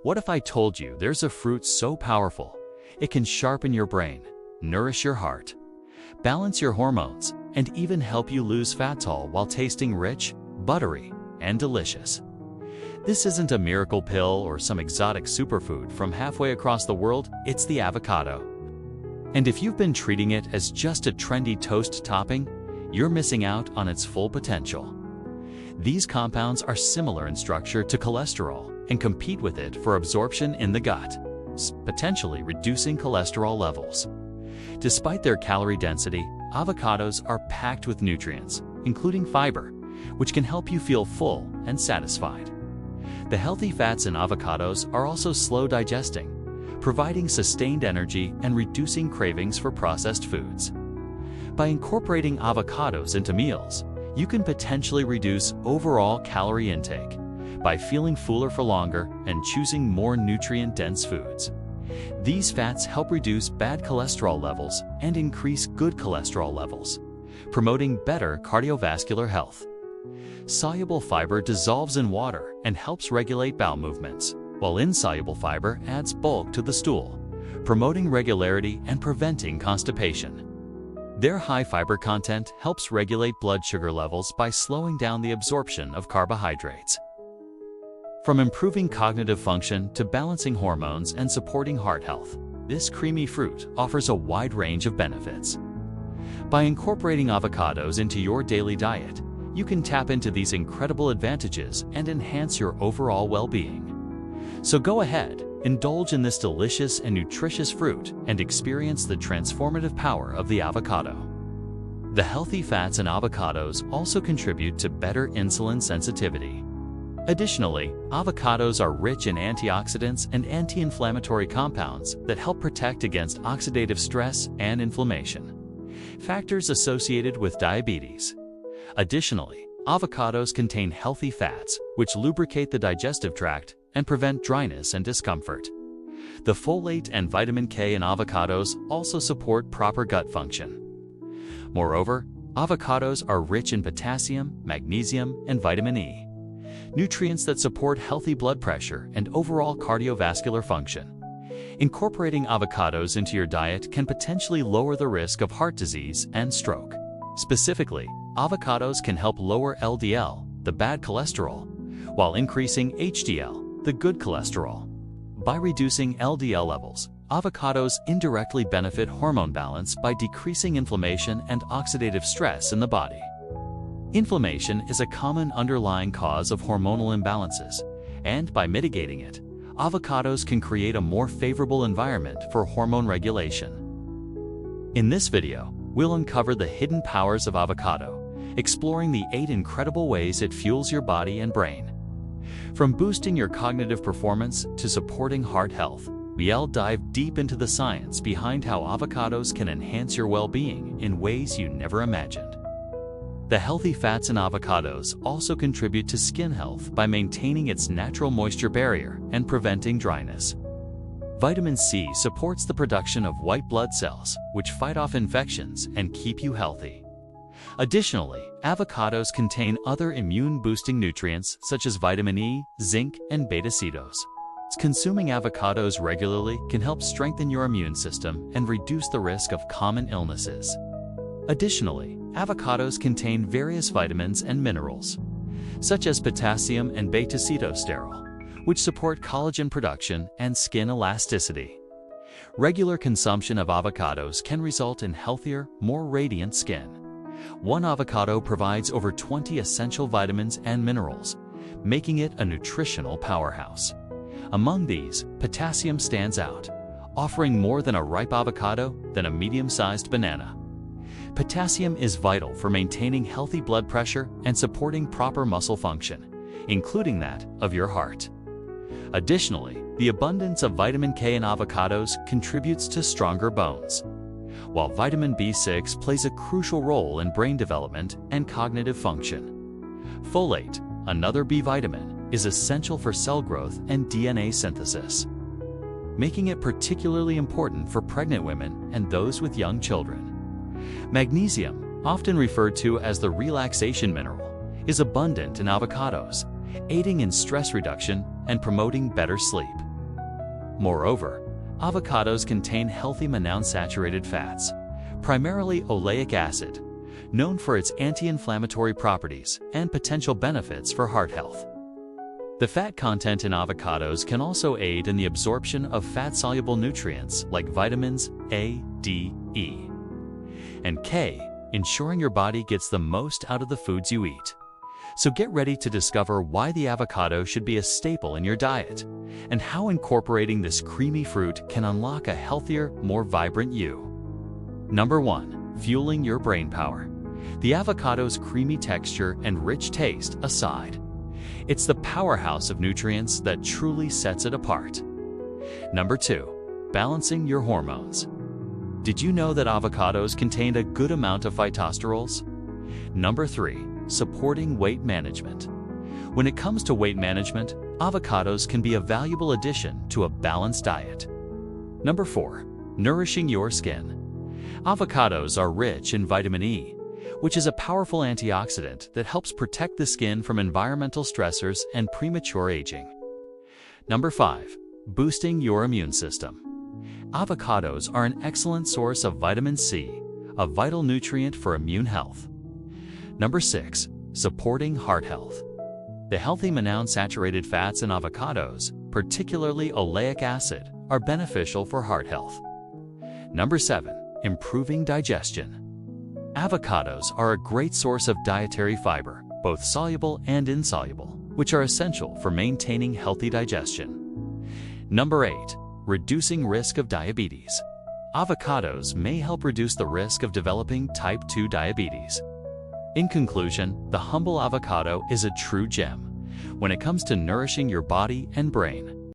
What if I told you there's a fruit so powerful, it can sharpen your brain, nourish your heart, balance your hormones, and even help you lose fat while tasting rich, buttery, and delicious? This isn't a miracle pill or some exotic superfood from halfway across the world, it's the avocado. And if you've been treating it as just a trendy toast topping, you're missing out on its full potential. These compounds are similar in structure to cholesterol and compete with it for absorption in the gut, potentially reducing cholesterol levels. Despite their calorie density, avocados are packed with nutrients, including fiber, which can help you feel full and satisfied. The healthy fats in avocados are also slow digesting, providing sustained energy and reducing cravings for processed foods. By incorporating avocados into meals, you can potentially reduce overall calorie intake by feeling fuller for longer and choosing more nutrient-dense foods. These fats help reduce bad cholesterol levels and increase good cholesterol levels, promoting better cardiovascular health. Soluble fiber dissolves in water and helps regulate bowel movements, while insoluble fiber adds bulk to the stool, promoting regularity and preventing constipation. Their high fiber content helps regulate blood sugar levels by slowing down the absorption of carbohydrates. From improving cognitive function to balancing hormones and supporting heart health, this creamy fruit offers a wide range of benefits. By incorporating avocados into your daily diet, you can tap into these incredible advantages and enhance your overall well-being. So go ahead, indulge in this delicious and nutritious fruit and experience the transformative power of the avocado. The healthy fats in avocados also contribute to better insulin sensitivity. Additionally, avocados are rich in antioxidants and anti-inflammatory compounds that help protect against oxidative stress and inflammation, factors associated with diabetes. Additionally, avocados contain healthy fats, which lubricate the digestive tract and prevent dryness and discomfort. The folate and vitamin K in avocados also support proper gut function. Moreover, avocados are rich in potassium, magnesium, and vitamin E, nutrients that support healthy blood pressure and overall cardiovascular function. Incorporating avocados into your diet can potentially lower the risk of heart disease and stroke. Specifically, avocados can help lower LDL, the bad cholesterol, while increasing HDL, the good cholesterol. By reducing LDL levels, avocados indirectly benefit hormone balance by decreasing inflammation and oxidative stress in the body. Inflammation is a common underlying cause of hormonal imbalances, and by mitigating it, avocados can create a more favorable environment for hormone regulation. In this video, we'll uncover the hidden powers of avocado, exploring the 8 incredible ways it fuels your body and brain. From boosting your cognitive performance to supporting heart health, we'll dive deep into the science behind how avocados can enhance your well-being in ways you never imagined. The healthy fats in avocados also contribute to skin health by maintaining its natural moisture barrier and preventing dryness. Vitamin C supports the production of white blood cells, which fight off infections and keep you healthy. Additionally, avocados contain other immune-boosting nutrients such as vitamin E, zinc, and beta-cetos. Consuming avocados regularly can help strengthen your immune system and reduce the risk of common illnesses. Additionally, avocados contain various vitamins and minerals, such as potassium and beta-cetosterol, which support collagen production and skin elasticity. Regular consumption of avocados can result in healthier, more radiant skin. One avocado provides over 20 essential vitamins and minerals, making it a nutritional powerhouse. Among these, potassium stands out, offering more than a ripe avocado than a medium-sized banana. Potassium is vital for maintaining healthy blood pressure and supporting proper muscle function, including that of your heart. Additionally, the abundance of vitamin K in avocados contributes to stronger bones, while vitamin B6 plays a crucial role in brain development and cognitive function. Folate, another B vitamin, is essential for cell growth and DNA synthesis, making it particularly important for pregnant women and those with young children. Magnesium, often referred to as the relaxation mineral, is abundant in avocados, aiding in stress reduction and promoting better sleep. Moreover, avocados contain healthy monounsaturated fats, primarily oleic acid, known for its anti-inflammatory properties and potential benefits for heart health. The fat content in avocados can also aid in the absorption of fat-soluble nutrients like vitamins A, D, E, and K, ensuring your body gets the most out of the foods you eat. So get ready to discover why the avocado should be a staple in your diet, and how incorporating this creamy fruit can unlock a healthier, more vibrant you. Number 1. Fueling your brain power. The avocado's creamy texture and rich taste aside, it's the powerhouse of nutrients that truly sets it apart. Number 2. Balancing your hormones. Did you know that avocados contain a good amount of phytosterols? Number 3. Supporting weight management. When it comes to weight management, avocados can be a valuable addition to a balanced diet. Number 4. Nourishing your skin. Avocados are rich in vitamin E, which is a powerful antioxidant that helps protect the skin from environmental stressors and premature aging. Number 5. Boosting your immune system. Avocados are an excellent source of vitamin C, a vital nutrient for immune health. Number 6. Supporting heart health. The healthy monounsaturated fats in avocados, particularly oleic acid, are beneficial for heart health. Number 7. Improving digestion. Avocados are a great source of dietary fiber, both soluble and insoluble, which are essential for maintaining healthy digestion. Number 8. Reducing risk of diabetes. Avocados may help reduce the risk of developing type 2 diabetes. In conclusion, the humble avocado is a true gem when it comes to nourishing your body and brain.